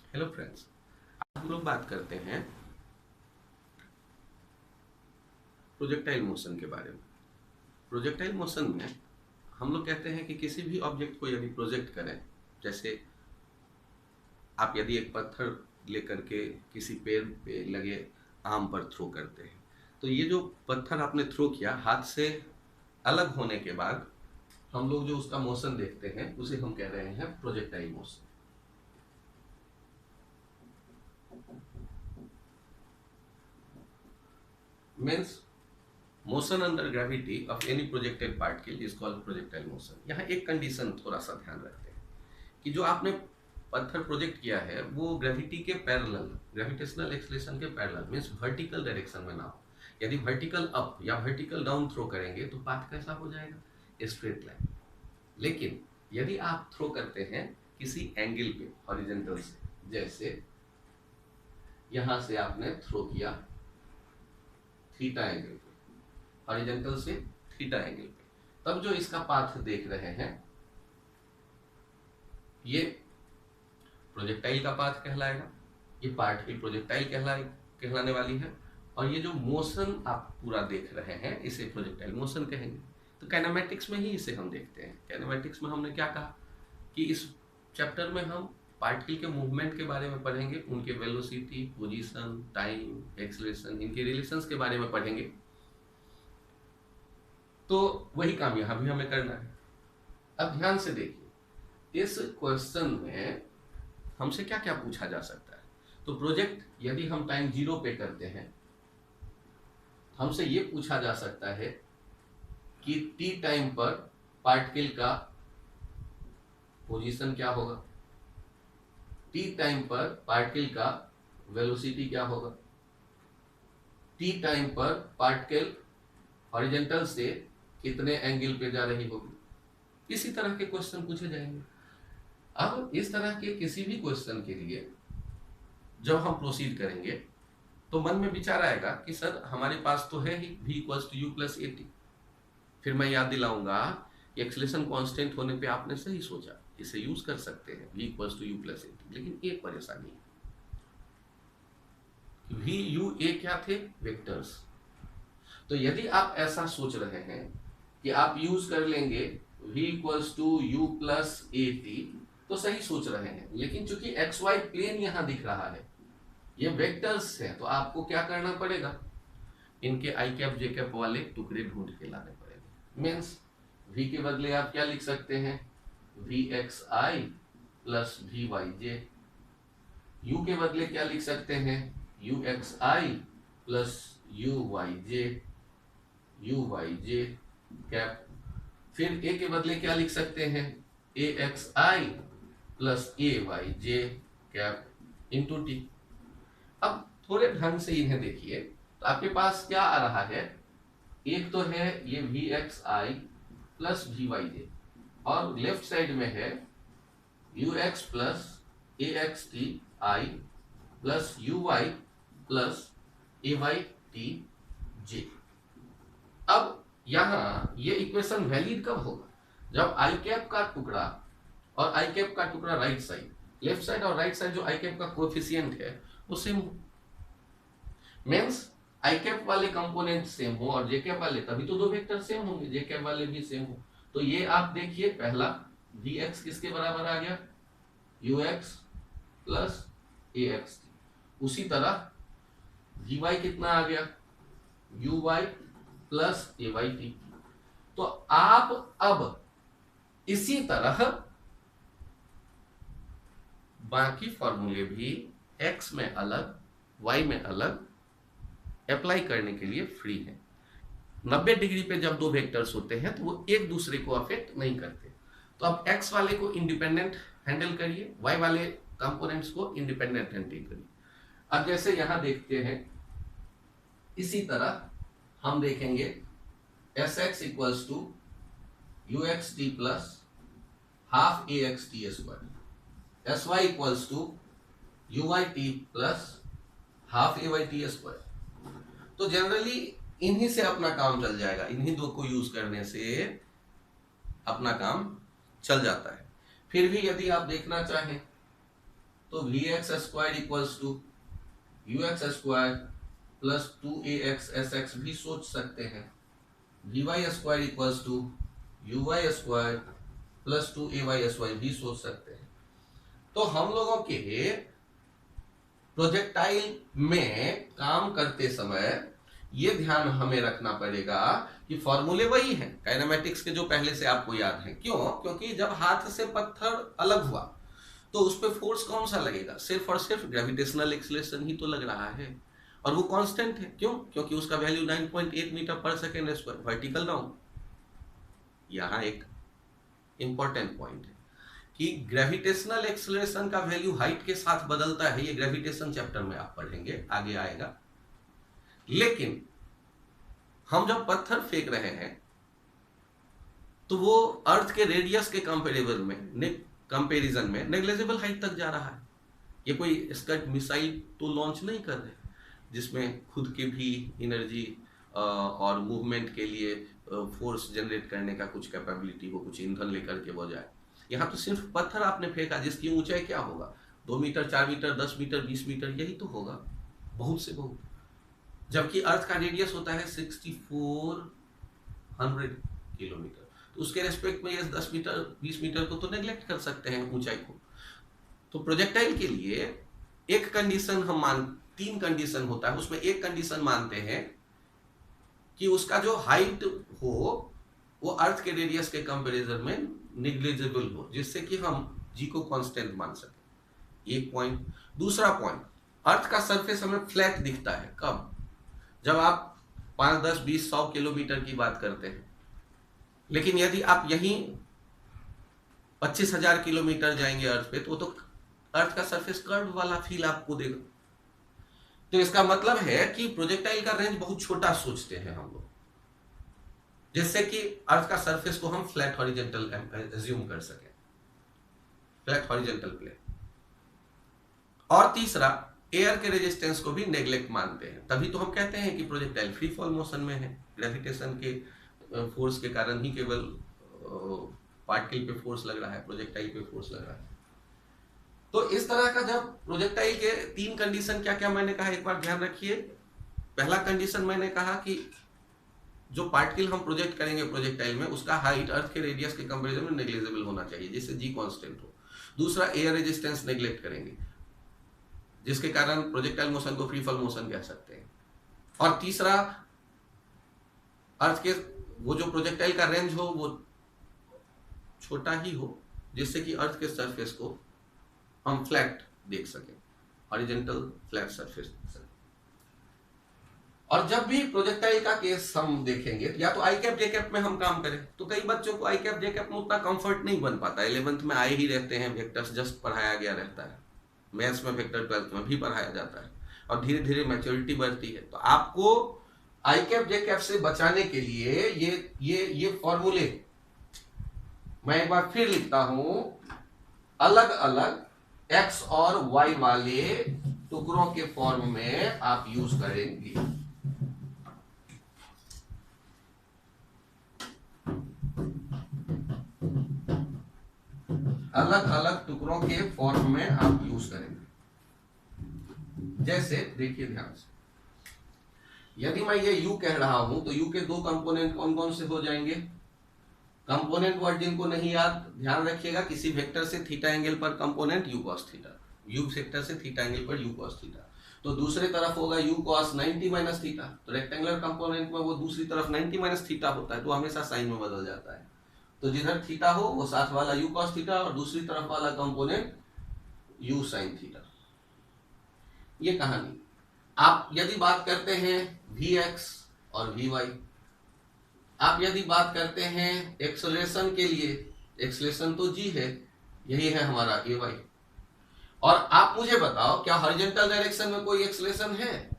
Hello friends, आज हम लोग बात करते हैं प्रोजेक्टाइल मोशन के बारे में। प्रोजेक्टाइल मोशन में हम लोग कहते हैं कि किसी भी ऑब्जेक्ट को यदि प्रोजेक्ट करें, जैसे आप यदि एक पत्थर लेकर के किसी पेड़ पे लगे आम पर थ्रो करते हैं, तो ये जो पत्थर आपने थ्रो किया हाथ से अलग होने के बाद हम लोग जो उसका मोशन देखते हैं उसे हम कह रहे हैं projectile motion. Means motion under gravity of any projected particle is called projectile motion. यहाँ एक कंडीशन थोड़ा सा ध्यान रखते हैं कि जो आपने पत्थर प्रोजेक्ट किया है वो ग्रेविटी के पैरेलल, ग्रेविटेशनल एक्सेलरेशन के पैरेलल मीन्स वर्टिकल डायरेक्शन में ना हो। यदि वर्टिकल अप या वर्टिकल डाउन थ्रो करेंगे तो पाथ कैसा हो जाएगा? Straight line. लेकिन यदि आप थ्रो करते हैं किसी एंगल पे हॉरिजॉन्टल से, जैसे यहां से आपने थ्रो किया थीटा एंगल पे, हॉरिजॉन्टल से थीटा एंगल पे, तब जो इसका पाथ देख रहे हैं ये प्रोजेक्टाइल का पाथ कहलाएगा। ये पार्टिकल प्रोजेक्टाइल कहलाने वाली है, और ये जो मोशन आप पूरा देख रहे हैं इसे प्रोजेक्टाइल मोशन कहेंगे। तो काइनेमैटिक्स में ही इसे हम देखते हैं। काइनेमैटिक्स में हमने क्या कहा कि इस चैप्टर में हम पार्टिकल के मूवमेंट के बारे में पढ़ेंगे, उनके वेलोसिटी, पोजीशन, टाइम, एक्सेलरेशन, इनके रिलेशंस के बारे में पढ़ेंगे। तो वही काम यहां भी हमें करना है। अब ध्यान से देखिए, इस क्वेश्चन में हमसे क्या क्या पूछा जा सकता है। तो प्रोजेक्ट यदि हम टाइम 0 पे करते हैं, हमसे ये पूछा जा सकता है कि t टाइम पर पार्टिकल का पोजीशन क्या होगा, t टाइम पर पार्टिकल का वेलोसिटी क्या होगा, t टाइम पर पार्टिकल हॉरिजॉन्टल से कितने एंगल पे जा रही होगी। इसी तरह के क्वेश्चन पूछे जाएंगे। अब इस तरह के किसी भी क्वेश्चन के लिए जब हम प्रोसीड करेंगे तो मन में विचार आएगा कि सर हमारे पास तो है ही v equals to u plus a t. फिर मैं याद दिलाऊंगा कि एक्सेलरेशन कांस्टेंट होने पे आपने सही सोचा, इसे यूज कर सकते हैं v equals to u plus a t. लेकिन एक परेशानी है, v u a क्या थे? वेक्टर्स। तो यदि आप ऐसा सोच रहे हैं कि आप यूज कर लेंगे v equals to u plus a t, तो सही सोच रहे हैं। लेकिन चूंकि एक्स वाई प्लेन यहां दिख रहा है, ये वेक्टर्स है, तो आपको क्या करना पड़ेगा? इनके आई कैप जे कैप वाले टुकड़े ढूंढ के लाने पड़ेंगे। मीन्स v के बदले आप क्या लिख सकते हैं? V x I plus we Y j. u के बदले क्या लिख सकते हैं? U x I plus you y j cap. फिर a के बदले क्या लिख सकते हैं? A x I plus A y j cap into t. अब थोड़े ढंग से इन्हें देखिए तो आपके पास क्या आ रहा है? एक तो है ये V x I plus we Y J, और लेफ्ट साइड में है U x plus A x T I plus you Y plus A Y T J. अब यहां ये इक्वेशन वैलिड कब होगा? जब आई कैप का टुकड़ा और आई कैप का टुकड़ा राइट साइड, लेफ्ट साइड और राइट साइड जो आई कैप का कोएफिशिएंट है वो सेम हो। मींस आई कैप वाले कंपोनेंट सेम हो और जे कैप वाले, तभी तो दो वेक्टर सेम होंगे, जे कैप वाले भी सेम हो। तो ये आप देखिए, पहला वी एक्स किसके बराबर आ गया? यू एक्स प्लस ए एक्स टी। उसी तरह वी वाई कितना आ गया? यू वाई प्लस ए वाई टी। तो आप अब इसी तरह बाकी फॉर्मूले भी x में अलग, y में अलग अप्लाई करने के लिए फ्री है। 90 डिग्री पे जब दो वेक्टर्स होते हैं तो वो एक दूसरे को अफेक्ट नहीं करते। तो अब x वाले को इंडिपेंडेंट हैंडल करिए, y वाले कंपोनेंट्स को इंडिपेंडेंट हैंडल करिए। अब जैसे यहां देखते हैं, इसी तरह हम देखेंगे s x equals to u x t plus half a x t square, s y equals to you Y T plus half A Y T square. तो जनरली इन्हीं से अपना काम चल जाएगा, इन्हीं दो को यूज करने से अपना काम चल जाता है। फिर भी यदि आप देखना चाहें तो v x square equals to u x square plus 2ax sx भी सोच सकते हैं। V y square equals to you y square plus 2ay sy भी सोच सकते हैं। तो हम लोगों के प्रोजेक्टाइल में काम करते समय ये ध्यान हमें रखना पड़ेगा कि फॉर्मूले वही हैं काइनेमेटिक्स के जो पहले से आपको याद हैं। क्यों? क्योंकि जब हाथ से पत्थर अलग हुआ तो उस पर फोर्स कौन सा लगेगा? सिर्फ और सिर्फ ग्रेविटेशनल एक्सीलरेशन ही तो लग रहा है, और वो कांस्टेंट है। क्यों? क्योंकि उसका वैल्यू 9.8 मीटर पर सेकेंड स्क्वायर वर्टिकल राउंड। यहां एक इंपॉर्टेंट पॉइंट है कि ग्रेविटेशनल एक्सीलरेशन का वैल्यू हाइट के साथ बदलता है। ये ग्रेविटेशन चैप्टर में आप पढ़ेंगे, आगे आएगा। लेकिन हम जब पत्थर फेंक रहे हैं तो वो अर्थ के रेडियस के कंपैरिजन में नेग्लिजिबल हाइट तक जा रहा है। ये कोई स्कड मिसाइल तो लॉन्च नहीं कर रहे जिसमें खुद की भी एनर्जी और मूवमेंट के लिए फोर्स जनरेट करने का कुछ कैपेबिलिटी हो, कुछ ईंधन लेकर के वो जाए। यहाँ तो सिर्फ पत्थर आपने फेंका जिसकी ऊंचाई क्या होगा? 2 मीटर, 4 मीटर, 10 मीटर, 20 मीटर, यही तो होगा, बहुत से बहुत। जबकि अर्थ का रेडियस होता है 6400 किलोमीटर। तो उसके रेस्पेक्ट में ये 10 मीटर 20 मीटर को तो नेग्लेक्ट कर सकते हैं ऊंचाई को। तो प्रोजेक्टाइल के लिए एक कंडीशन हम 3 कंडीशन होता है, उसमें एक कंडीशन मानते हैं कि उसका जो हाइट हो वो अर्थ के रेडियस के कंपैरिजन में निग्लिजिबल हो, जिससे कि हम जी को कांस्टेंट मान सके। एक पॉइंट। दूसरा पॉइंट, अर्थ का सरफेस हमें फ्लैट दिखता है कब? जब आप 5, 10, 20, 100 किलोमीटर की बात करते हैं। लेकिन यदि आप यहीं 25,000 किलोमीटर जाएंगे अर्थ पे, तो अर्थ का सरफेस कर्व वाला फील आपको देगा। तो इसका मतलब है कि प्रोजेक्टाइल का रेंज बहुत छोटा सोचते हैं हम लोग, जिससे कि अर्थ का सरफेस को हम फ्लैट हॉरिजॉन्टल एज्यूम कर सके, फ्लैट हॉरिजॉन्टल प्लेन। और तीसरा, एयर के रेजिस्टेंस को भी नेग्लेक्ट मानते हैं। तभी तो हम कहते हैं कि प्रोजेक्टाइल फ्री फॉल मोशन में है। ग्रेविटेशन के फोर्स के कारण ही केवल पार्टिकल पे फोर्स लग रहा है, प्रोजेक्टाइल पे फोर्स लग रहा है। तो इस तरह का जब प्रोजेक्टाइल के 3 कंडीशन क्या क्या मैंने कहा, एक बार ध्यान रखिए। पहला कंडीशन मैंने कहा कि जो पार्टिकल हम प्रोजेक्ट करेंगे प्रोजेक्टाइल में, उसका हाइट अर्थ के रेडियस के कंपैरिजन में नेग्लिजिबल होना चाहिए, जिससे जी कांस्टेंट हो। दूसरा, एयर रेजिस्टेंस नेग्लेक्ट करेंगे, जिसके कारण प्रोजेक्टाइल मोशन को फ्री फॉल मोशन कह सकते हैं। और तीसरा, अर्थ के वो जो प्रोजेक्टाइल का रेंज हो वो छोटा ही हो, जिससे कि अर्थ के सरफेस को हम फ्लैट देख सकें, हॉरिजॉन्टल फ्लैट सरफेस देख सकें। और जब भी प्रोजेक्टाइल का केस हम देखेंगे, या तो आई कैप जे कैप में हम काम करें, तो कई बच्चों को आई कैप जे कैप में उतना कंफर्ट नहीं बन पाता। 11th में आए ही रहते हैं, वेक्टर्स जस्ट पढ़ाया गया रहता है, मैथ्स में वेक्टर 12th में भी पढ़ाया जाता है, और धीरे धीरे मैच्योरिटी बढ़ती है। तो आपको आई कैप जे कैप से बचाने के लिए ये फॉर्मूले मैं एक बार फिर लिखता हूं। अलग अलग एक्स और वाई वाले टुकड़ों के फॉर्म में आप यूज करेंगे। अलग अलग टुकड़ों के फॉर्म में आप यूज करेंगे। जैसे देखिए ध्यान से, यदि मैं ये u कह रहा हूं तो u के 2 कंपोनेंट कौन कौन से हो जाएंगे? कंपोनेंट वर्ड जिनको नहीं याद, ध्यान रखिएगा, किसी वेक्टर से थीटा एंगल पर component u cos theta, u vector से थीटा एंगल पर u cos थीटा। तो दूसरे तरफ होगा u cos 90 माइनस थीटा। तो रेक्टेंगुलर कंपोनेंट में वो दूसरी तरफ 90 माइनस थीटा होता है, तो हमेशा साइन में बदल जाता है। तो जिधर थीटा हो वो साथ वाला u cos थीटा, और दूसरी तरफ वाला कंपोनेंट u sin थीटा। ये कहानी। आप यदि बात करते हैं vx और vy, आप यदि बात करते हैं एक्सेलरेशन के लिए, एक्सेलरेशन तो g है, यही है हमारा ay। और आप मुझे बताओ, क्या हॉरिजॉन्टल डायरेक्शन में कोई एक्सेलरेशन है?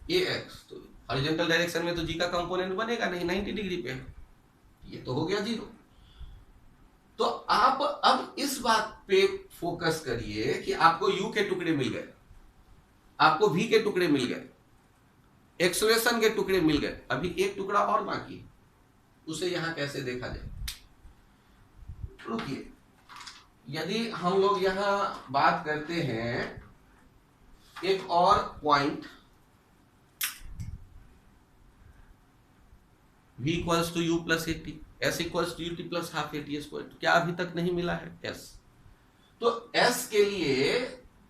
ax। तो हॉरिजॉन्टल डायरेक्शन में तो g का कंपोनेंट बनेगा नहीं, 90 डिग्री पे, ये तो हो गया 0। तो आप अब इस बात पे फोकस करिए कि आपको u के टुकड़े मिल गए, आपको v के टुकड़े मिल गए, एक्सेलरेशन के टुकड़े मिल गए, अभी एक टुकड़ा और बाकी है। उसे यहां कैसे देखा जाए? रुकिए, यदि हम लोग यहां बात करते हैं एक और point v equals to u plus a t, s equals to ut plus half a t square, क्या अभी तक नहीं मिला है s? तो s के लिए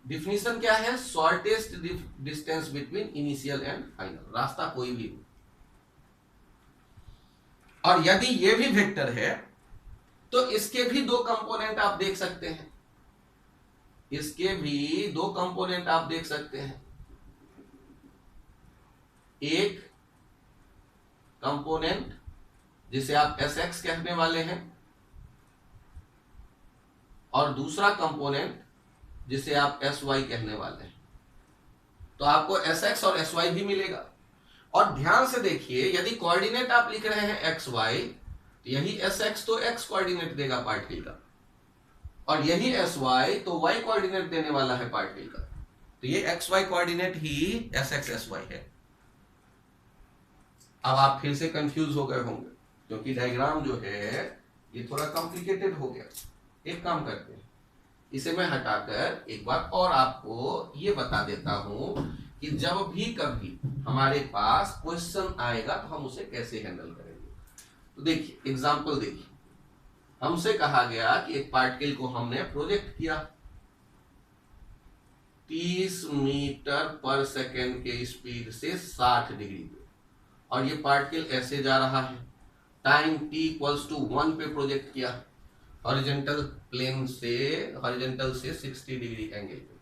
डिफिनीशन क्या है? Shortest distance between initial and final, रास्ता कोई भी हो। और यदि ये भी वेक्टर है तो इसके भी दो कंपोनेंट आप देख सकते हैं, इसके भी दो कंपोनेंट आप देख सकते हैं। एक कंपोनेंट जिसे आप Sx कहने वाले हैं और दूसरा कंपोनेंट जिसे आप Sy कहने वाले हैं। तो आपको Sx और Sy भी मिलेगा। और ध्यान से देखिए, यदि कोऑर्डिनेट आप लिख रहे हैं xy, तो यही Sx तो x कोऑर्डिनेट देगा पार्टिकल का, और यही Sy तो y कोऑर्डिनेट देने वाला है पार्टिकल का। तो ये xy कोऑर्डिनेट ही Sx Sy है। अब आप फिर से कंफ्यूज हो गए होंगे क्योंकि डायग्राम जो है ये थोड़ा कॉम्प्लिकेटेड हो गया। एक काम करते हैं, इसे मैं हटाकर एक बार और आपको ये बता देता हूं कि जब भी कभी हमारे पास क्वेश्चन आएगा तो हम उसे कैसे हैंडल करेंगे। तो देखिए एग्जांपल देखिए, हमसे कहा गया कि एक पार्टिकल को हमने प्रोजेक्ट किया 30 मीटर पर सेकेंड के स्पीड से 60 डिग्री पे, और ये पार्टिकल ऐसे जा रहा है, टाइम t इक्वल्स टू 1 पे प्रोजेक्ट किया, हॉरिजॉन्टल प्लेन से हॉरिजॉन्टल से 60 डिग्री एंगल पे,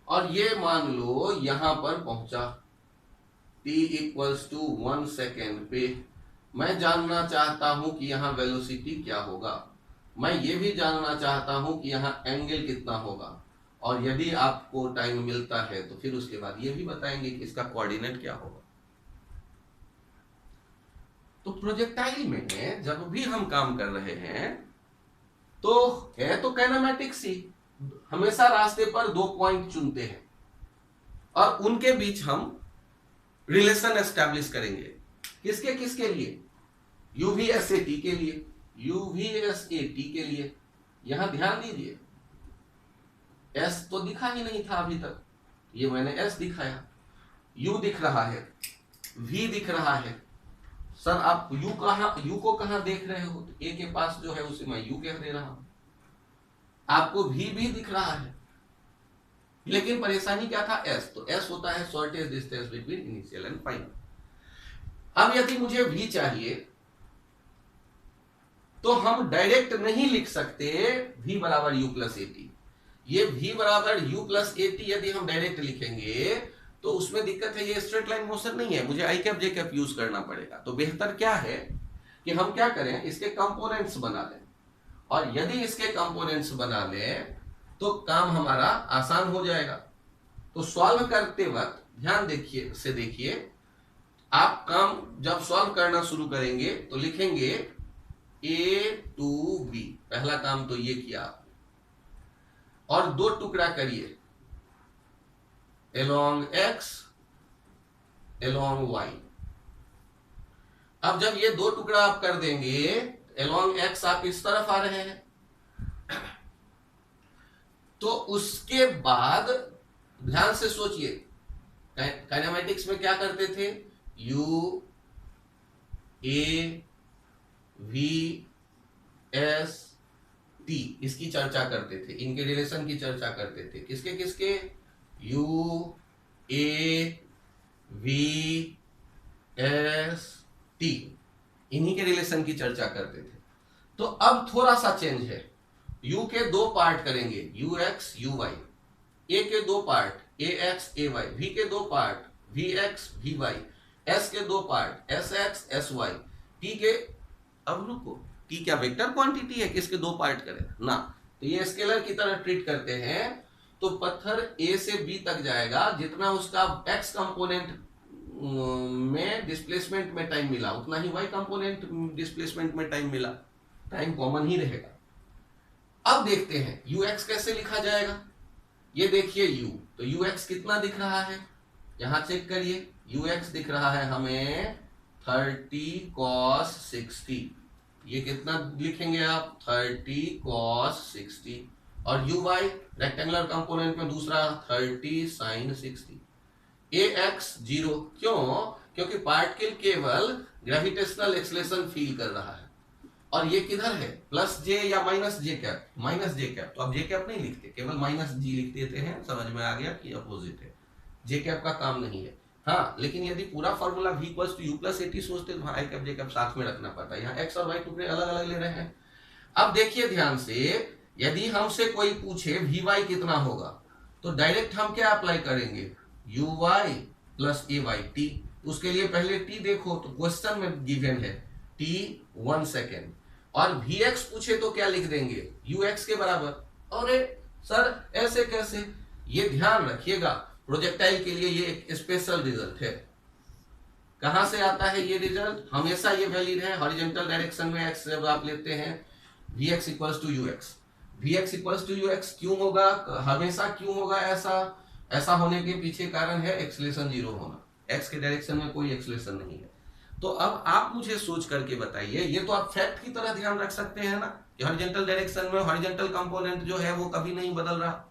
और ये मान लो यहां पर पहुंचा t इक्वल्स टू 1 सेकेंड पे। मैं जानना चाहता हूं कि यहाँ वेलोसिटी क्या होगा, मैं ये भी जानना चाहता हूं कि यहाँ एंगल कितना होगा, और यदि आपको टाइम मिलता है तो फिर उसके बाद ये भी बताएंगे कि इसका कोऑर्डिनेट क्या होगा। तो प्रोजेक्टाइल में जब भी हम काम कर रहे हैं तो है तो काइनेमैटिक्स ही, हमेशा रास्ते पर दो पॉइंट चुनते हैं और उनके बीच हम रिलेशन एस्टैब्लिश करेंगे। किसके किसके लिए? यूवीएसएटी के लिए, यूवीएसएटी के लिए। यहां ध्यान दीजिए, एस तो दिखा ही नहीं था अभी तक, ये मैंने एस दिखाया, यू दिख रहा है, वी दिख रहा है। सर आप यू को कहां देख रहे हो? तो ए के पास जो है उसे मैं यू कह दे रहा हूं। आपको वी भी दिख रहा है, लेकिन परेशानी क्या था? एस। तो एस होता है shortest distance between initial and final. अब यदि मुझे वी चाहिए तो हम डायरेक्ट नहीं लिख सकते v बराबर u प्लस एटी। ये v बराबर u प्लस एटी यदि हम डायरेक्ट लिखेंगे तो उसमें दिक्कत है, ये स्ट्रेट लाइन मोशन नहीं है, मुझे आई कैप जे कैप यूज करना पड़ेगा। तो बेहतर क्या है कि हम क्या करें, इसके कंपोनेंट्स बना लें, और यदि इसके कंपोनेंट्स बना लें तो काम हमारा आसान हो जाएगा। तो सॉल्व करते वक्त ध्यान देखिए, आप काम जब सॉल्व करना शुरू करेंगे तो लिखेंगे a to b, पहला काम तो ये किया आपने, और दो टुकड़ा करिए along x along y। अब जब ये दो टुकड़ा आप कर देंगे, along x आप इस तरफ आ रहे हैं, तो उसके बाद ध्यान से सोचिए, काइनेमैटिक्स में क्या करते थे? u a v s t, इसकी चर्चा करते थे, इनके रिलेशन की चर्चा करते थे। किसके किसके? u a v s t, इन्हीं के रिलेशन की चर्चा करते थे। तो अब थोड़ा सा चेंज है, u के दो पार्ट करेंगे, ux uy, a के दो पार्ट ax ay, v के दो पार्ट vx vy, s के दो पार्ट sx sy, t के, अब रुको, t क्या वेक्टर क्वांटिटी है? किसके दो पार्ट करें ना, तो ये स्केलर की तरह ट्रीट करते हैं। तो पत्थर a से b तक जाएगा, जितना उसका x कंपोनेंट में डिस्प्लेसमेंट में टाइम मिला उतना ही y कंपोनेंट डिस्प्लेसमेंट में टाइम मिला, टाइम कॉमन ही रहेगा। अब देखते हैं ux कैसे लिखा जाएगा। ये देखिए u, तो ux कितना दिख रहा है, यहां चेक करिए, ux दिख रहा है हमें 30 cos 60, ये कितना लिखेंगे आप 30 cos 60 और यू वाई रेक्टेंगुलर कंपोनेंट में दूसरा 30 sin 60 ax 0 क्यों? क्योंकि पार्टिकल केवल ग्रेविटेशनल एक्सेलरेशन फील कर रहा है और ये किधर है प्लस जे या माइनस जे कैप, माइनस जे कैप। तो अब जे कैप नहीं लिखते, केवल माइनस जी लिख देते हैं। समझ में आ गया कि अपोजिट है, जे कैप का काम नहीं है। हाँ, लेकिन यदि पूरा formula v equals to u plus a t सोचते तो आई कैप जे कैप साथ में रखना पड़ता है। यहाँ एक्स और वाई टुकड़े अलग अलग ले रहे हैं। अब देखिए ध्यान से, यदि हमसे कोई पूछे वी वाई कितना होगा तो डायरेक्ट हम क्या अप्लाई करेंगे, यू वाई प्लस ए वाई टी। उसके लिए पहले टी देखो, तो क्वेश्चन में गिवन है टी 1 सेकेंड और वी एक्स पूछे तो क्या लिख देंगे, यू एक्स के बराबर। अरे सर ऐसे कैसे, ये ध्यान रखिएगा, प्रोजेक्टाइल के लिए ये एक स्पेशल रिजल्ट है। कहां से आता है ये रिजल्ट, हमेशा ये वैलिड है हॉरिजॉन्टल डायरेक्शन में एक्स जब आप लेते हैं v x equals to u x. V x equals to u x क्यों होगा, हमेशा क्यों होगा ऐसा? ऐसा होने के पीछे कारण है एक्सेलरेशन जीरो होना, एक्स के डायरेक्शन में कोई एक्सेलरेशन नहीं है। तो अब आप मुझे सोच करके बताइए, ये तो आप फैक्ट की तरह ध्यान रख सकते हैं ना कि हॉरिजॉन्टल डायरेक्शन में हॉरिजॉन्टल कंपोनेंट जो है वो कभी नहीं बदल रहा।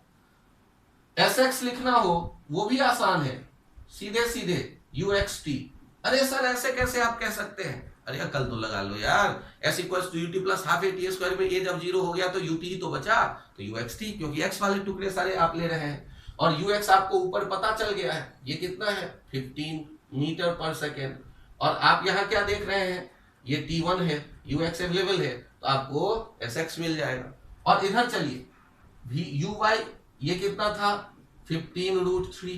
एस एक्स लिखना हो वो भी आसान है, सीधे सीधे यू एक्स टी। अरे सर ऐसे कैसे आप कह सकते हैं, अरे अकल तो लगा लो यार, s equals to u t plus half a t square में ये जब जीरो हो गया तो यू टी ही तो बचा, तो यू एक्स टी, क्योंकि एक्स वाले टुकड़े सारे आप ले रहे हैं और यू एक्स आपको ऊपर पता चल गया है ये कितना है 15 मीटर पर सेकेंड। और आप यहाँ क्या देख रहे हैं, ये T1 है, यू एक्स अवेलेबल है तो आपको एस एक्स मिल जाएगा। और इधर चलिए भी यू वाई ये कितना था 15√3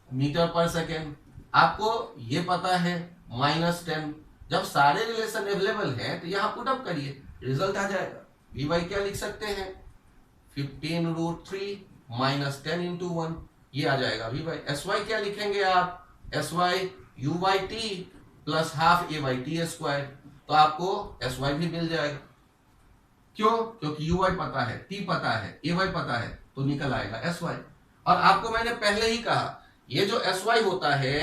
मीटर पर सेकेंड, आपको ये पता है -10। जब सारे रिलेशन अवेलेबल हैं तो यहाँ पुट अप करिए, रिजल्ट आ जाएगा। वी वाई क्या लिख सकते हैं 15√3 -10 into 1, ये आ जाएगा वी वाई। एस वाई क्या लिखेंगे आप, s y u Y T plus half ए वाई टी स्क्वायर, तो आपको एस वाई भी मिल जाएगा। क्यों? क्योंकि यू वाई पता है, टी पता है, ए वाई पता है, तो निकल आएगा एस वाई। और आपको मैंने पहले ही कहा ये जो एस वाई होता है,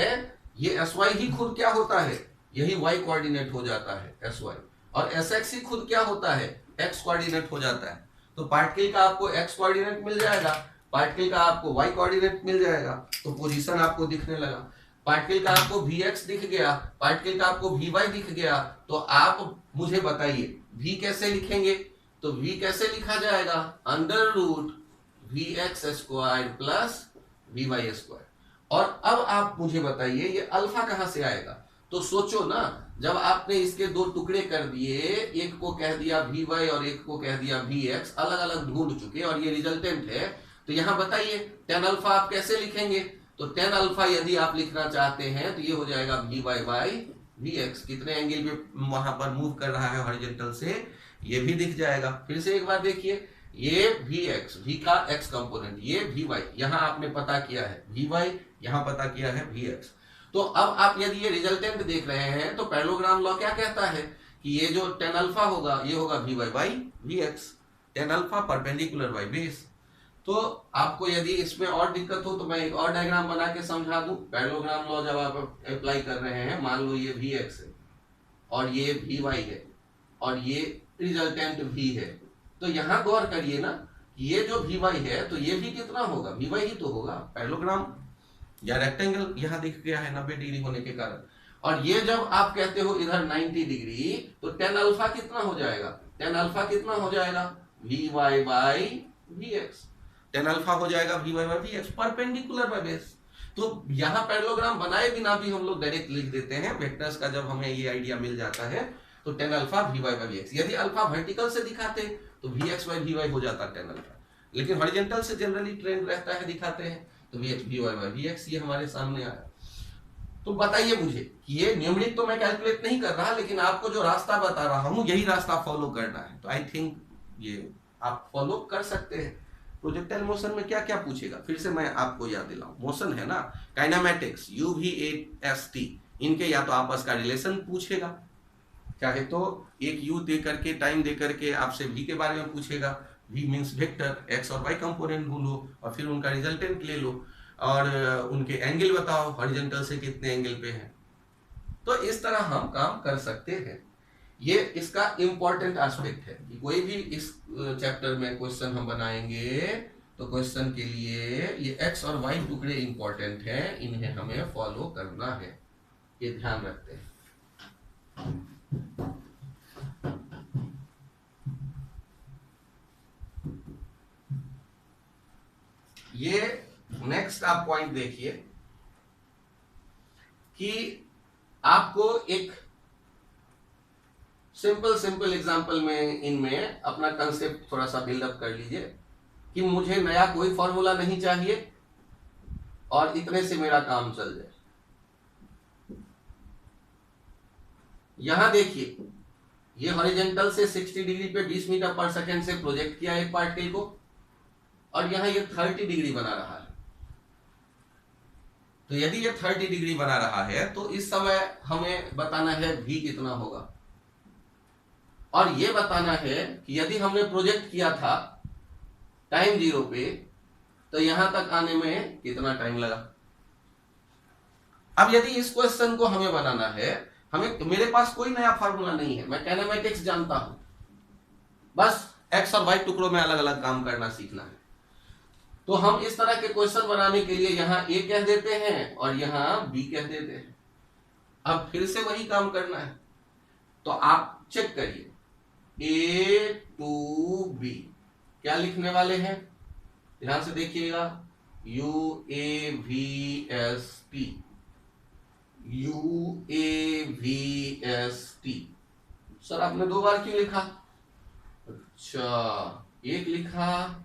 ये एस वाई ही खुद क्या होता है, यही वाई कोऑर्डिनेट हो जाता है एस वाई, और एस एक्स ही खुद क्या होता है, एक्स कोऑर्डिनेट हो जाता है। तो पार्टिकल का आपको एक्स कोऑर्डिनेट मिल जाएगा, पार्टिकल का आपको वाई कोऑर्डिनेट मिल जाएगा, तो पोजीशन आपको दिखने लगा। पार्टिकल का आपको वी एक्स दिख गया, पार्टिकल का आपको वी वाई दिख गया, तो आप मुझे बताइए वी कैसे लिखेंगे। तो वी कैसे लिखा जाएगा, under root v x square plus we y square. और अब आप मुझे बताइए ये अल्फा कहां से आएगा। तो सोचो ना, जब आपने इसके दो टुकड़े कर दिए, एक को कह दिया वी वाई और एक को कह दिया वी एक्स, अलग अलग ढूंढ चुके और ये रिजल्टेंट है, तो यहां बताइए tan अल्फा आप कैसे लिखेंगे। तो tan अल्फा यदि आप लिखना चाहते हैं तो ये हो जाएगा v y by v x, कितने एंगल पे वहां पर मूव कर रहा है हॉरिजॉन्टल से, ये भी दिख जाएगा। फिर से एक बार देखिए, ये वी एक्स, वी का एक्स कंपोनेंट, ये वी वाई, यहाँ आपने पता किया है वी वाई, यहाँ पता किया है वी एक्स। तो अब आप यदि ये रिजल्टेंट देख रहे हैं तो पैरेललोग्राम लॉ क्या कहता है कि ये जो tan अल्फा होगा ये होगा v y by v x, tan alpha perpendicular by base. तो आपको यदि इसमें और दिक्कत हो तो मैं एक और डायग्राम बना के समझा दूं। पैरेललोग्राम लॉ जब आप अप्लाई कर रहे हैं, मान लो ये वी एक्स है और ये वी वाई है और ये रिजल्टेंट v है, तो यहां गौर करिए ना, ये जो वी वाई है तो ये भी कितना होगा, वी वाई ही तो होगा। पैरेललोग्राम या रेक्टेंगल यहां दिख गया है 90 डिग्री होने के कारण। और ये जब आप कहते हो इधर 90 डिग्री, तो tan अल्फा कितना हो जाएगा, tan अल्फा कितना हो जाएगा v y by v x, tan alpha हो जाएगा v y by v x perpendicular by base. तो यहाँ पैरेललोग्राम बनाए बिना भी हम लोग डायरेक्ट लिख देते हैं वेक्टर्स का, जब हमें ये आइडिया मिल जाता है तो tan alpha v y by v x. यदि अल्फा वर्टिकल से दिखाते तो v x by v y हो जाता tan अल्फा, लेकिन हॉरिजॉन्टल से जनरली ट्रेंड रहता है दिखाते हैं तो v x v y by v x, ये हमारे सामने आया। तो बताइए मुझे कि ये न्यूमेरिक तो मैं कैलकुलेट नहीं कर रहा, लेकिन आपको जो रास्ता बता रहा हूं यही रास्ता फॉलो करना है, तो आई थिंक ये आप फॉलो कर सकते हैं। प्रोजेक्टाइल मोशन में क्या क्या पूछेगा, फिर से मैं आपको याद दिलाऊं, मोशन है ना, kinematics you V S T, इनके या तो आपस का रिलेशन पूछेगा, चाहे तो एक यू दे करके टाइम दे करके आपसे वी के बारे में पूछेगा, वी मीन्स वेक्टर, एक्स और वाई कंपोनेंट ढूंढो और फिर उनका रिजल्टेंट ले लो और उनके एंगल बताओ हॉरिजॉन्टल से कितने एंगल पे हैं। तो इस तरह हम काम कर सकते हैं। ये इसका इंपॉर्टेंट एस्पेक्ट है कि कोई भी इस चैप्टर में क्वेश्चन हम बनाएंगे तो क्वेश्चन के लिए ये एक्स और वाई टुकड़े इंपॉर्टेंट हैं, इन्हें हमें फॉलो करना है, ये ध्यान रखते हैं। ये नेक्स्ट आप पॉइंट देखिए कि आपको एक सिंपल एग्जांपल में इनमें अपना कंसेप्ट थोड़ा सा बिल्डअप कर लीजिए कि मुझे नया कोई फॉर्मूला नहीं चाहिए और इतने से मेरा काम चल जाए। यहां देखिए, ये हॉरिजॉन्टल से 60 डिग्री पे 20 मीटर पर सेकंड से प्रोजेक्ट किया एक पार्टिकल को, और यहां ये 30 डिग्री बना रहा है। तो यदि ये 30 डिग्री बना रहा है तो इस समय हमें बताना है v कितना होगा, और ये बताना है कि यदि हमने प्रोजेक्ट किया था टाइम 0 पे तो यहां तक आने में कितना टाइम लगा। अब यदि इस क्वेश्चन को हमें बनाना है, मेरे पास कोई नया फार्मूला नहीं है, मैं काइनेमेटिक्स जानता हूं, बस एक्स और वाई टुकड़ों में अलग अलग काम करना सीखना है। तो हम इस तरह के क्वेश्चन बनाने के लिए यहां ए कह देते हैं और यहां बी कह देते हैं। अब फिर से वही काम करना है, तो आप चेक करिए ए टू बी क्या लिखने वाले हैं, ध्यान से देखिएगा, U A V S T, U A V S T. Sir आपने 2 बार क्यों लिखा? अच्छा, एक लिखा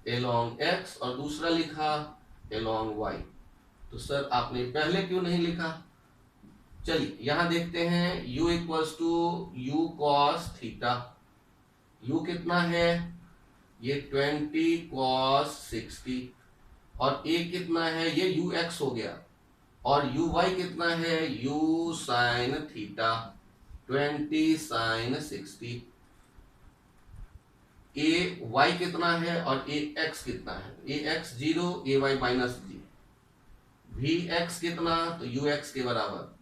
along x और दूसरा लिखा along y, तो सर आपने पहले क्यों नहीं लिखा? चलिए यहां देखते हैं, u equals to u cos theta, u कितना है, ये 20 cos 60, और a कितना है, ये ux हो गया, और uy कितना है, u sin theta 20 sin 60, a y कितना है और a x कितना है, a x 0, a y minus 0, v x कितना, तो u x के बराबर,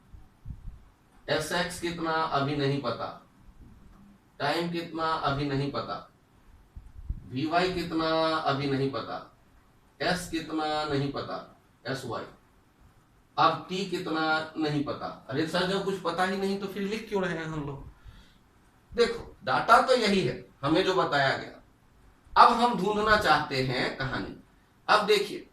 s x कितना अभी नहीं पता, टाइम कितना अभी नहीं पता, vy कितना अभी नहीं पता, s कितना नहीं पता, sy, अब t कितना नहीं पता। अरे सर जब कुछ पता ही नहीं तो फिर लिख क्यों रहे हैं हम लोग? देखो डाटा तो यही है हमें जो बताया गया, अब हम ढूंढना चाहते हैं कहानी। अब देखिए,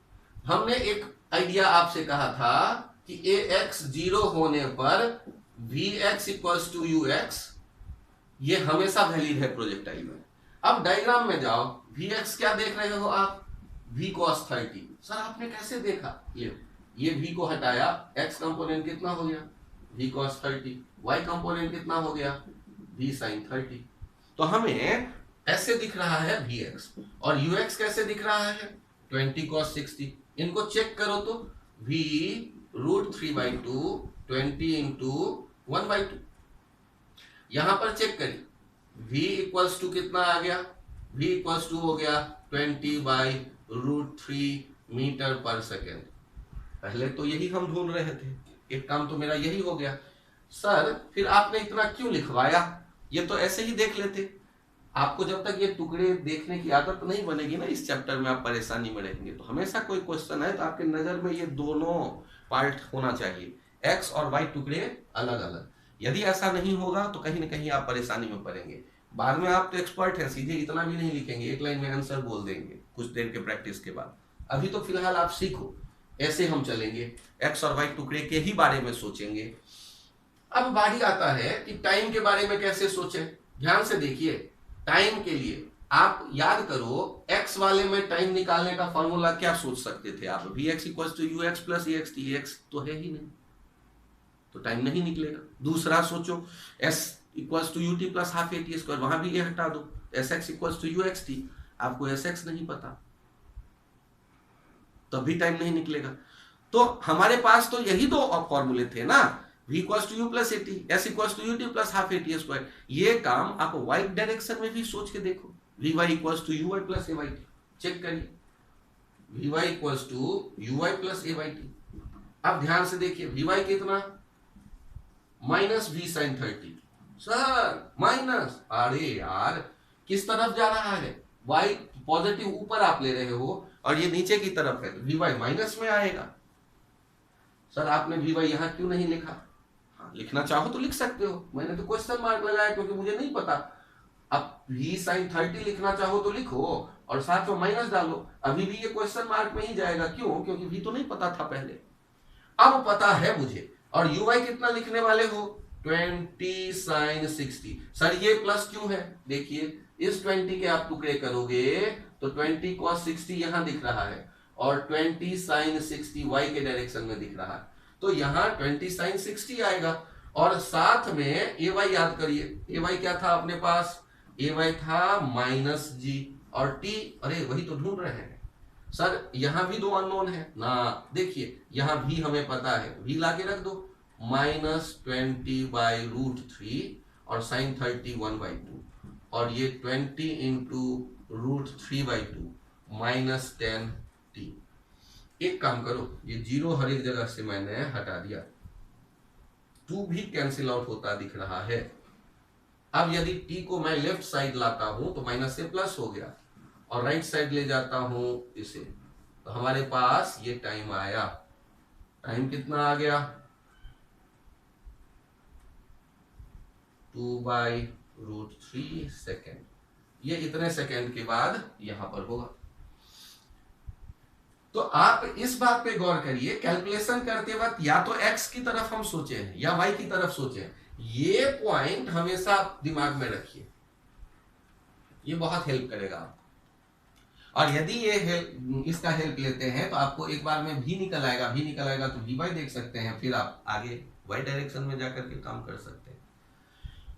हमने एक आइडिया आपसे कहा था कि ax 0 होने पर vx इक्वल्स टू ux, ये हमेशा वैलिड है प्रोजेक्टाइल में। अब डायग्राम में जाओ, vx क्या देख रहे हो आप, v cos 30। सर आपने कैसे देखा? ये v को हटाया, x कंपोनेंट कितना हो गया, v cos 30, y कंपोनेंट कितना हो गया, v sin 30। तो हमें ऐसे दिख रहा है vx, और ux कैसे दिख रहा है, 20 cos 60। इनको चेक करो तो v √3/2 20 इंटू 1/2। यहां पर चेक करिए, v इक्वल्स टू कितना आ गया, v इक्वल्स टू हो गया 20/√3 मीटर पर सेकेंड। पहले तो यही हम ढूंढ रहे थे, एक काम तो मेरा यही हो गया। सर फिर आपने इतना क्यों लिखवाया, ये तो ऐसे ही देख लेते। आपको जब तक ये टुकड़े देखने की आदत नहीं बनेगी ना इस चैप्टर में, आप परेशानी में रहेंगे। तो हमेशा कोई क्वेश्चन है तो आपके नजर में ये दोनों पार्ट होना चाहिए, एक्स और वाई टुकड़े अलग अलग। यदि ऐसा नहीं होगा तो कहीं ना कहीं आप परेशानी में पड़ेंगे। बाद में आप तो एक्सपर्ट हैं, सीधे इतना भी नहीं लिखेंगे, एक लाइन में आंसर बोल देंगे कुछ देर के प्रैक्टिस के बाद। अभी तो फिलहाल आप सीखो, ऐसे हम चलेंगे, एक्स और वाई टुकड़े के ही बारे में सोचेंगे। अब बारी आता है कि टाइम के बारे में कैसे सोचें। ध्यान से देखिए, टाइम के लिए आप याद करो, x वाले में टाइम निकालने का फॉर्मूला क्या सोच सकते थे आप, vx equals to ux plus axt, x तो है ही नहीं, तो टाइम नहीं निकलेगा। दूसरा सोचो, s equals to ut plus half at square, वहां भी ये हटा दो, sx इक्वल्स टू uxt, आपको sx नहीं पता, तब भी टाइम नहीं निकलेगा। तो हमारे पास तो यही 2 फॉर्मूले थे ना, v equals to u plus at, s equals to ut plus half at square. ये काम आप y डायरेक्शन में भी सोच के देखो, vy equals to uy plus ayt, check करिए, vy equals to uy plus ayt। अब ध्यान से देखिए, vy कितना, minus v sin 30, sir minus, अरे यार किस तरफ जा रहा है, y पॉजिटिव ऊपर आप ले रहे हो और ये नीचे की तरफ है, वी वाई माइनस में आएगा। सर आपने वी वाई यहां क्यों नहीं लिखा? हाँ, लिखना चाहो तो लिख सकते हो, मैंने तो क्वेश्चन मार्क लगाया क्योंकि मुझे नहीं पता। अब v sin 30 लिखना चाहो तो लिखो और साथ में माइनस डालो, अभी भी ये क्वेश्चन मार्क में ही जाएगा। क्यों? क्योंकि v तो नहीं पता था पहले, अब पता है मुझे। और uy कितना लिखने वाले हो? 20 sin 60। सर ये प्लस क्यों है? देखिए इस 20 के आप टुकड़े करोगे तो 20 cos 60 यहां दिख रहा है और 20 sin 60 y के डायरेक्शन में दिख रहा है, तो यहां 20 sin 60 आएगा। और साथ में ए वाई याद करिए, ए वाई क्या था अपने पास? ए वाई था माइनस जी और टी, अरे वही तो ढूंढ रहे हैं सर, यहां भी दो अननोन है ना। देखिए यहां भी हमें पता है, भी लाके रख दो, -20/√3 और sin 30 1/2 और ये 20 इंटू √3/2 -10t। एक काम करो, ये जीरो हर एक जगह से मैंने हटा दिया, 2 भी कैंसिल आउट होता दिख रहा है। अब यदि t को मैं लेफ्ट साइड लाता हूं तो माइनस से प्लस हो गया और राइट साइड ले जाता हूं इसे, तो हमारे पास ये टाइम आया। टाइम कितना आ गया? 2/√3 सेकेंड। ये इतने सेकेंड के बाद यहां पर होगा। तो आप इस बात पे गौर करिए, कैलकुलेशन करते वक्त या तो x की तरफ हम सोचे या y की तरफ सोचे, ये पॉइंट हमेशा दिमाग में रखिए, ये बहुत हेल्प करेगा आपको। और यदि ये इसका हेल्प लेते हैं तो आपको एक बार में भी निकल आएगा, भी निकल आएगा तो वी वाई देख सकते हैं, फिर आप आगे वाई डायरेक्शन में जाकर के काम कर सकते हैं।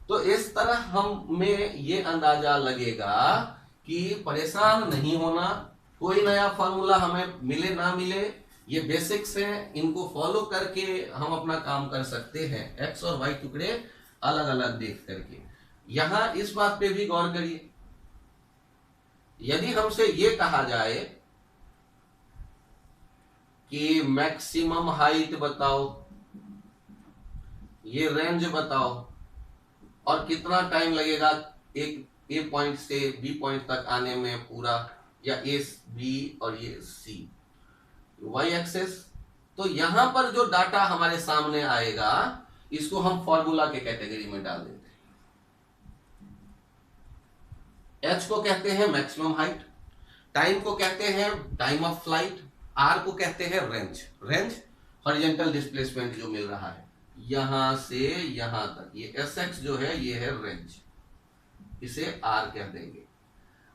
तो इस तरह हमें ये अंदाजा लगेगा कि परेशान नहीं होना, कोई नया फॉर्मूला हमें मिले ना मिले, ये बेसिक्स हैं, इनको फॉलो करके हम अपना काम कर सकते हैं, एक्स और वाई टुकड़े अलग अलग देख करके। यहां इस बात पे भी गौर करिए, यदि हमसे ये कहा जाए कि मैक्सिमम हाइट बताओ, ये रेंज बताओ और कितना टाइम लगेगा एक ए पॉइंट से बी पॉइंट तक आने में पूरा, या ए बी और ये सी, वाई एक्सेस, तो यहां पर जो डाटा हमारे सामने आएगा इसको हम फॉर्मूला के कैटेगरी में डाल देते हैं। एच को कहते हैं मैक्सिमम हाइट, टाइम को कहते हैं टाइम ऑफ फ्लाइट, आर को कहते हैं रेंज। रेंज हॉरिजॉन्टल डिस्प्लेसमेंट जो मिल रहा है यहां से यहां तक, ये एस एक्स जो है ये है रेंज, इसे आर कह देंगे।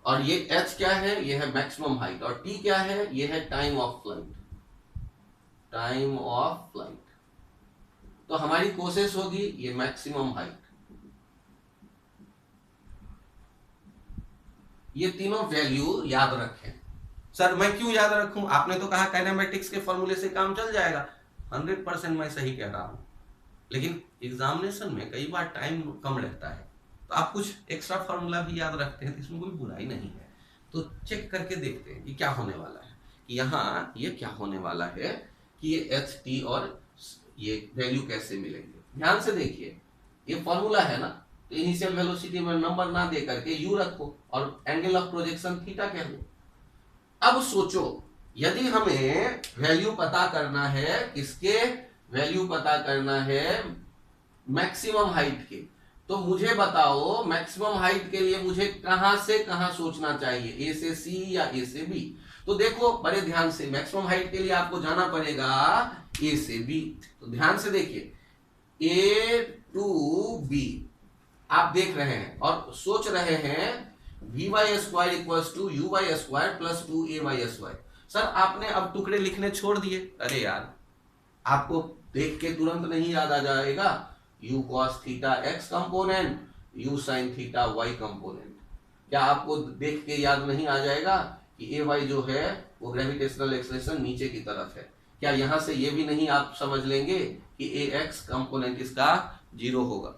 और ये एच क्या है? ये है मैक्सिमम हाइट। और टी क्या है? ये है time of flight, time of flight. तो हमारी कोशिश होगी ये मैक्सिमम हाइट, ये तीनों वैल्यू याद रखें। सर मैं क्यों याद रखूं? आपने तो कहा काइनेमेटिक्स के फॉर्मूले से काम चल जाएगा, 100% मैं सही कह रहा हूं, लेकिन एग्जामिनेशन में कई बार टाइम कम रहता है तो आप कुछ एक्स्ट्रा फार्मूला भी याद रखते हैं, तो इसमें कोई बुराई नहीं है। तो चेक करके देखते हैं कि क्या होने वाला है, कि यहाँ ये क्या होने वाला है, कि ये एच टी और ये वैल्यू कैसे मिलेंगे। ध्यान से देखिए, ये फॉर्मूला है ना, तो इनिशियल वेलोसिटी में नंबर ना दे करके यू रखो और एंगल ऑफ प्रोजेक्शन थीटा कह दो। अब सोचो, यदि हमें वैल्यू पता करना है, किसके? वैल्यू पता करना है मैक्सिमम हाइट के, तो मुझे बताओ मैक्सिमम हाइट के लिए मुझे कहां से कहां सोचना चाहिए, ए से सी या ए से बी? तो देखो बड़े ध्यान से, मैक्सिमम हाइट के लिए आपको जाना पड़ेगा ए से बी। तो ध्यान से देखिए, ए टू बी आप देख रहे हैं और सोच रहे हैं vy² equals to uy² plus 2ay²। Sir आपने अब टुकड़े लिखने छोड़ दिए, अरे यार आपको देख के तुरंत नहीं याद आ जाएगा u cos theta x component, u sin theta y component. क्या आपको देख के याद नहीं आ जाएगा कि ए वाई जो है वो ग्रेविटेशनल एक्सेलरेशन नीचे की तरफ है? क्या यहां से ये भी नहीं आप समझ लेंगे कि ए एक्स कंपोनेंट इसका 0 होगा?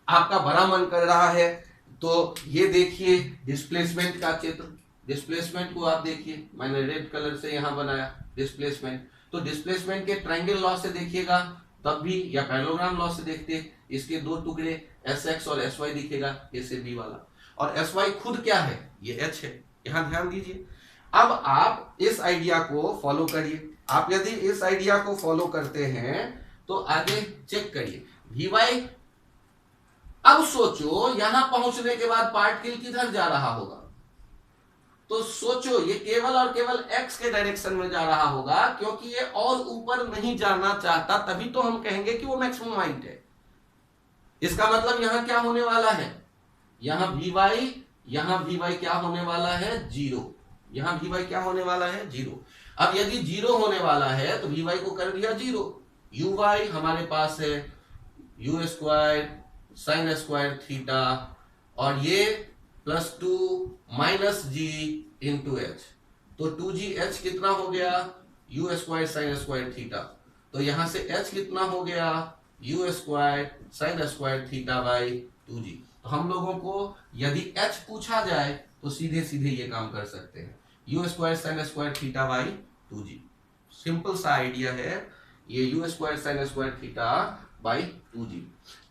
आपका बड़ा मन कर रहा है तो ये देखिए डिस्प्लेसमेंट का चित्र, डिस्प्लेसमेंट को आप देखिए, मैंने रेड कलर से यहां बनाया डिस्प्लेसमेंट। तो डिस्प्लेसमेंट के ट्रायंगल लॉ से देखिएगा, तब भी, या पैरेललोग्राम लॉ से देखते, इसके दो टुकड़े एस एक्स और एस वाई दिखेगा, ए से बी वाला, और एस वाई खुद क्या है, ये एच है। यहां ध्यान दीजिए। अब आप इस आइडिया को फॉलो करिए। आप यदि इस आइडिया को फॉलो करते हैं तो आगे चेक करिए वी वाई। अब सोचो यहां पहुंचने के बाद पार्टिकल किधर जा रहा होगा, तो सोचो ये केवल और केवल एक्स के डायरेक्शन में जा रहा होगा, क्योंकि ये और ऊपर नहीं जाना चाहता, तभी तो हम कहेंगे कि वो मैक्सिमम हाइट है। इसका मतलब यहां क्या होने वाला है, यहां वी वाई क्या होने वाला है, जीरो। यहां वी वाई क्या होने वाला है, जीरो। अब यदि जीरो होने वाला है तो वी वाई को कर दिया जीरो। यू वाई हमारे पास है you square sine square theta, और ये प्लस 2 माइनस जी इंटू एच, तो 2gh कितना हो गया, you square sine square theta. तो यहां से h कितना हो गया, you square sine square theta by 2g। तो हम लोगों को यदि h पूछा जाए तो सीधे सीधे ये काम कर सकते हैं, U square sine square theta by 2g। Simple सा आइडिया है ये, you square sine square theta by 2g।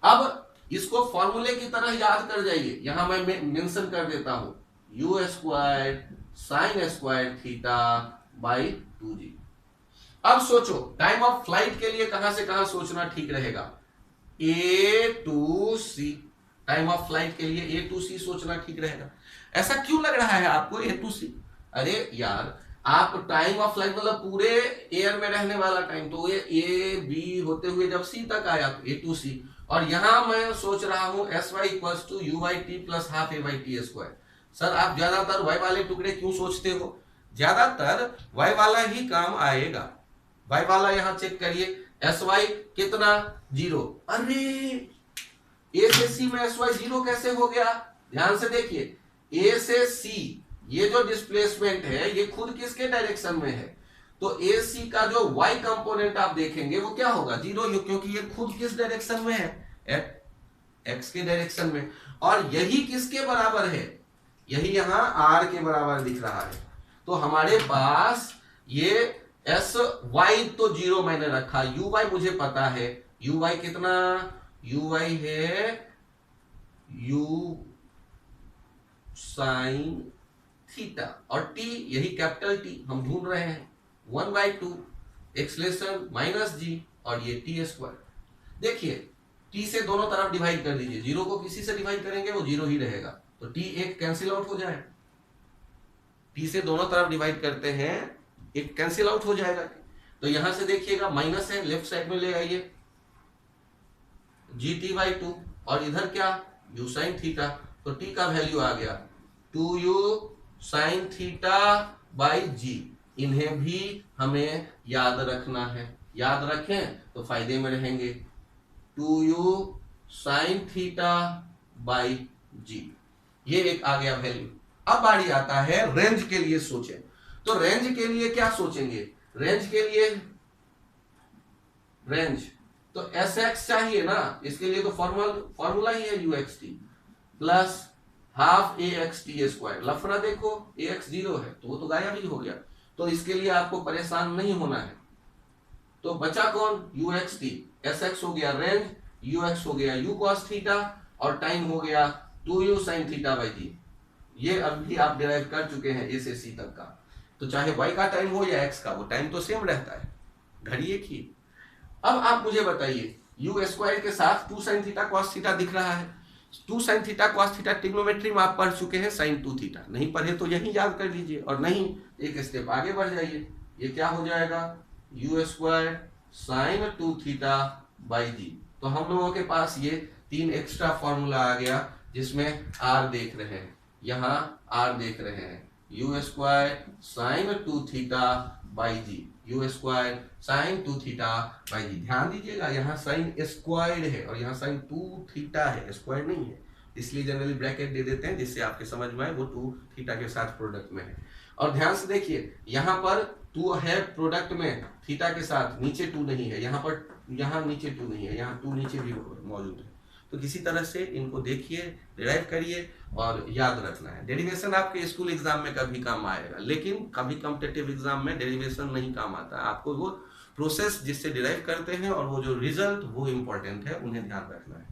अब इसको फॉर्मूले की तरह याद कर जाइए, यहां मैं मेंशन कर देता हूं, you square sine square theta by 2g। अब सोचो टाइम ऑफ फ्लाइट के लिए कहां से कहां सोचना ठीक रहेगा, A to C. Time of flight के लिए ए टू सी सोचना ठीक रहेगा। ऐसा क्यों लग रहा है आपको ए टू सी? अरे यार, आप टाइम ऑफ फ्लाइट मतलब पूरे एयर में रहने वाला टाइम, तो ये ए बी होते हुए जब सी तक आया तो ए टू सी, और यहां मैं सोच रहा हूं S Y equal to you Y T plus half A Y T square. Sir आप ज्यादातर वाई वाले टुकड़े क्यों सोचते हो? ज्यादातर वाई वाला ही काम आएगा। वाई वाला यहां चेक करिए, एस वाई कितना, जीरो। अरे ए से सी में एस वाई जीरो कैसे हो गया? ध्यान से देखिए, ए से सी ये जो डिस्प्लेसमेंट है ये खुद किसके डायरेक्शन में है, तो ए सी का जो y कंपोनेंट आप देखेंगे वो क्या होगा, जीरो, क्योंकि ये खुद किस डायरेक्शन में है, एक्स के डायरेक्शन में। और यही किसके बराबर है, यही यहां r के बराबर दिख रहा है। तो हमारे पास ये एस वाई तो जीरो मैंने रखा, यू वाई मुझे पता है, यू वाई कितना, यू वाई है यू साइन थीटा, और टी यही कैपिटल टी हम ढूंढ रहे हैं, 1/2 एक्सलेशन माइनस जी, और ये टी स्क्वायर। देखिए टी से दोनों तरफ डिवाइड कर दीजिए, जीरो को किसी से डिवाइड करेंगे वो जीरो ही रहेगा, तो टी एक कैंसिल आउट हो जाए, टी से दोनों तरफ डिवाइड करते हैं एक कैंसिल आउट हो जाएगा। तो यहां से देखिएगा माइनस है, लेफ्ट साइड में ले आइए जी टी बाई 2, और इधर क्या, यू साइन थीटा, तो टी का वैल्यू आ गया 2u साइन थीटा बाई जी। इन्हें भी हमें याद रखना है, याद रखें तो फायदे में रहेंगे, 2u साइन थीटा बाई जी, ये एक आ गया वैल्यू। अब बारी आता है रेंज के लिए सोचें, तो रेंज के लिए क्या सोचेंगे, रेंज के लिए रेंज तो एस एक्स चाहिए ना, इसके लिए तो फॉर्मूला ही है U x t plus half a x t square. लफड़ा देखो, ए एक्स जीरो है तो वो तो गायब ही हो गया, तो इसके लिए आपको परेशान नहीं होना है। तो बचा कौन, you x T, S x हो गया रेंज, यू एक्स हो गया यू कॉस थीटा, और टाइम हो गया 2u साइन थीटा बाई जी। ये अभी आप डिराइव कर चुके हैं ए से सी तक का, तो चाहे y का टाइम हो या x का, वो टाइम तो सेम रहता है, घड़ी एक ही। अब आप मुझे बताइए, यू स्क्वायर के साथ 2 साइन थीटा कॉस थीटा दिख रहा है, 2 sine theta cos theta trigonometry में आप पढ़ चुके हैं, साइन 2 थीटा। नहीं पढ़े तो यही याद कर लीजिए, और नहीं एक स्टेप आगे बढ़ जाइए, ये क्या हो जाएगा, U square sine 2 theta by G. तो हम लोगों के पास ये 3 एक्स्ट्रा फॉर्मूला आ गया, जिसमें आर देख रहे हैं, यहाँ आर देख रहे हैं, U square sine 2 theta by G, U square sine 2 theta by G. ध्यान दीजिएगा यहाँ साइन स्क्वायर है और यहाँ साइन 2 थीटा है, स्क्वायर नहीं है, इसलिए जनरली ब्रैकेट दे देते हैं जिससे आपके समझ में आए वो 2 थीटा के साथ प्रोडक्ट में है। और ध्यान से देखिए यहाँ पर 2 है प्रोडक्ट में थीटा के साथ, नीचे 2 नहीं है, यहाँ पर, यहाँ नीचे 2 नहीं है, यहाँ 2 नीचे भी मौजूद है, तो किसी तरह से इनको देखिए, डिराइव करिए और याद रखना है। डेरिवेशन आपके स्कूल एग्जाम में कभी काम आएगा, लेकिन कभी कॉम्पिटिटिव एग्जाम में डेरिवेशन नहीं काम आता है। आपको वो प्रोसेस जिससे डिराइव करते हैं और वो जो रिजल्ट वो इंपॉर्टेंट है, उन्हें ध्यान रखना है।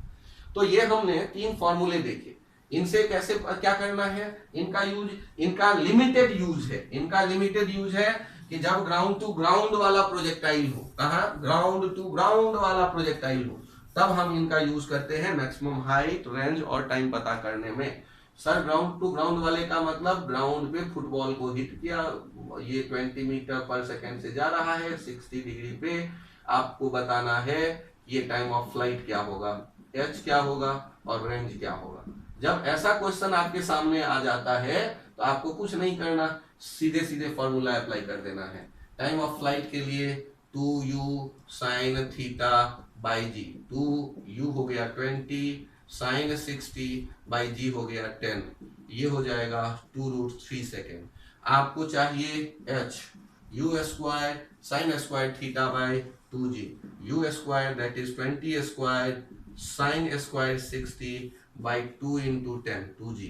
तो ये हमने 3 फॉर्मूले देखे, इनसे कैसे क्या करना है, इनका यूज, इनका लिमिटेड यूज है। इनका लिमिटेड यूज है कि जब ग्राउंड टू ग्राउंड वाला प्रोजेक्टाइल हो, कहा ग्राउंड टू ग्राउंड वाला प्रोजेक्टाइल हो, तब हम इनका यूज करते हैं मैक्सिमम हाइट, रेंज और टाइम पता करने में। सर ग्राउंड टू ग्राउंड वाले का मतलब ग्राउंड पे फुटबॉल को हिट किया, ये 20 मीटर पर सेकेंड से जा रहा है 60 डिग्री पे, आपको बताना है ये टाइम ऑफ फ्लाइट क्या होगा, एच क्या होगा और रेंज क्या होगा। जब ऐसा क्वेश्चन आपके सामने आ जाता है तो आपको कुछ नहीं करना, सीधे सीधे फॉर्मूला अप्लाई कर देना है। टाइम ऑफ फ्लाइट के लिए 2u sin theta by ji, 2u हो गया 20, sin 60 बाई जी हो गया 10, ये हो जाएगा 2√3 सेकेंड। आपको चाहिए h, u square sin square theta by 2g, u square that is 20 square sin square 60 by 2 into 10, 2g,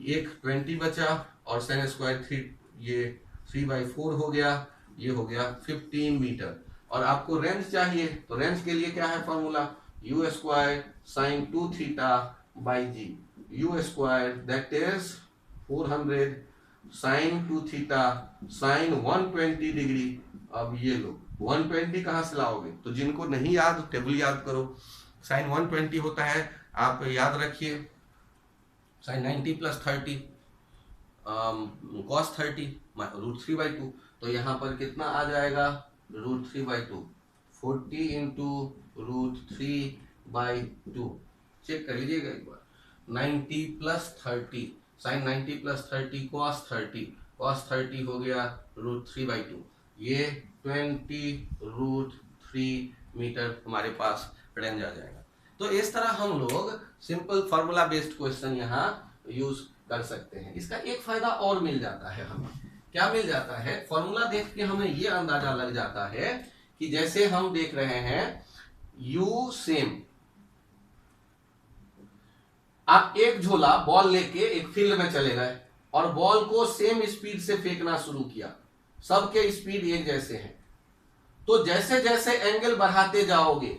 एक 20 बचा और sin स्क्वायर 3, ये 3/4 हो गया, ये हो गया 15 मीटर। और आपको रेंज चाहिए, तो रेंज के लिए क्या है formula, u square sin 2 theta by G, u square that is 400 sin 2 theta sin 120 degree. अब ये लो 120 कहां से लाओगे, तो जिनको नहीं याद टेबल याद करो। sin 120 होता है, आप याद रखिए, sin 90 प्लस 30 cos 30 √3/2, तो यहाँ पर कितना आ जाएगा √3/2, 40 इंटू √3/2, चेक कर लीजिएगा एक बार। 90 प्लस 30 sin 90 प्लस 30 cos 30 हो गया √3/2, ये 20√3 मीटर हमारे पास रेंज आ जाएगा। तो इस तरह हम लोग सिंपल फार्मूला बेस्ड क्वेश्चन यहाँ यूज कर सकते हैं। इसका एक फायदा और मिल जाता है हमें, क्या मिल जाता है, फॉर्मूला देख के हमें ये अंदाजा लग जाता है कि जैसे हम देख रहे हैं यू सेम, आप एक झोला बॉल लेके एक फील्ड में चले गए और बॉल को सेम स्पीड से फेंकना शुरू किया, सबके स्पीड एक जैसे हैं, तो जैसे जैसे एंगल बढ़ाते जाओगे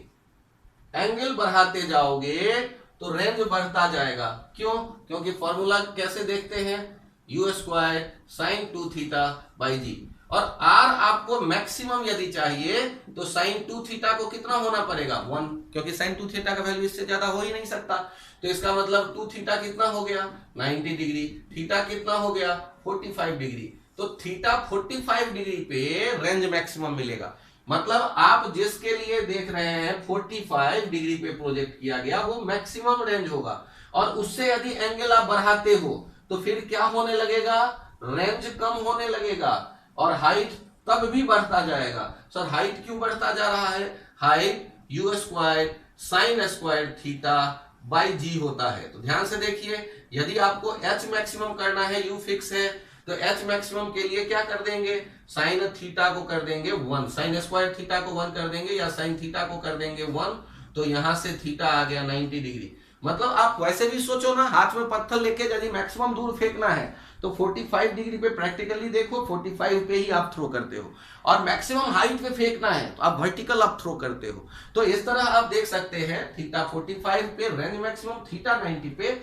तो रेंज बढ़ता जाएगा। क्यों, क्योंकि फॉर्मूला कैसे देखते हैं, u square sin 2 theta by G, और r आपको मैक्सिमम यदि चाहिए तो sin 2 थीटा को कितना होना पड़ेगा 1, क्योंकि sin 2 थीटा का वैल्यू इससे ज्यादा हो ही नहीं सकता, तो इसका मतलब 2 थीटा कितना हो गया 90 डिग्री, थीटा कितना हो गया 45 डिग्री, तो थीटा 45 डिग्री पे रेंज मैक्सिमम मिलेगा। मतलब आप जिसके लिए देख रहे हैं 45 डिग्री पे प्रोजेक्ट किया गया वो मैक्सिमम रेंज होगा, और उससे यदि एंगल आप बढ़ाते हो तो फिर क्या होने लगेगा, रेंज कम होने लगेगा और हाइट तब भी बढ़ता जाएगा। सर हाइट क्यों बढ़ता जा रहा है, height u square sin square theta by G होता है। तो ध्यान से देखिए, यदि आपको h मैक्सिमम करना है, u फिक्स है, तो h मैक्सिमम के लिए क्या कर देंगे, साइन थीटा को कर देंगे 1, साइन स्क्वायर थीटा को 1 कर देंगे या साइन थीटा को कर देंगे 1, तो यहां से थीटा आ गया 90 डिग्री। मतलब आप वैसे भी सोचो ना, हाथ में पत्थर लेके यदि मैक्सिमम दूर फेंकना है तो 45 डिग्री पे प्रैक्टिकली देखो 45 पे ही आप थ्रो करते हो, और मैक्सिमम हाइट पे फेंकना है तो आप वर्टिकल आप थ्रो करते हो। तो इस तरह आप देख सकते हैं थीटा 45 पे रेंज मैक्सिमम, थीटा 90 पे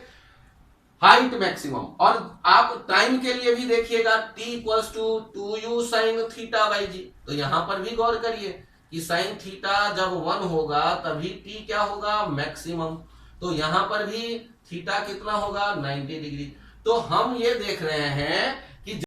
हाइट मैक्सिमम। और आप टाइम के लिए भी देखिएगा t equals to 2u sin theta by G, तो यहां पर भी गौर करिए कि sin थीटा जब 1 होगा तभी t क्या होगा मैक्सिमम, तो यहां पर भी थीटा कितना होगा 90 डिग्री। तो हम ये देख रहे हैं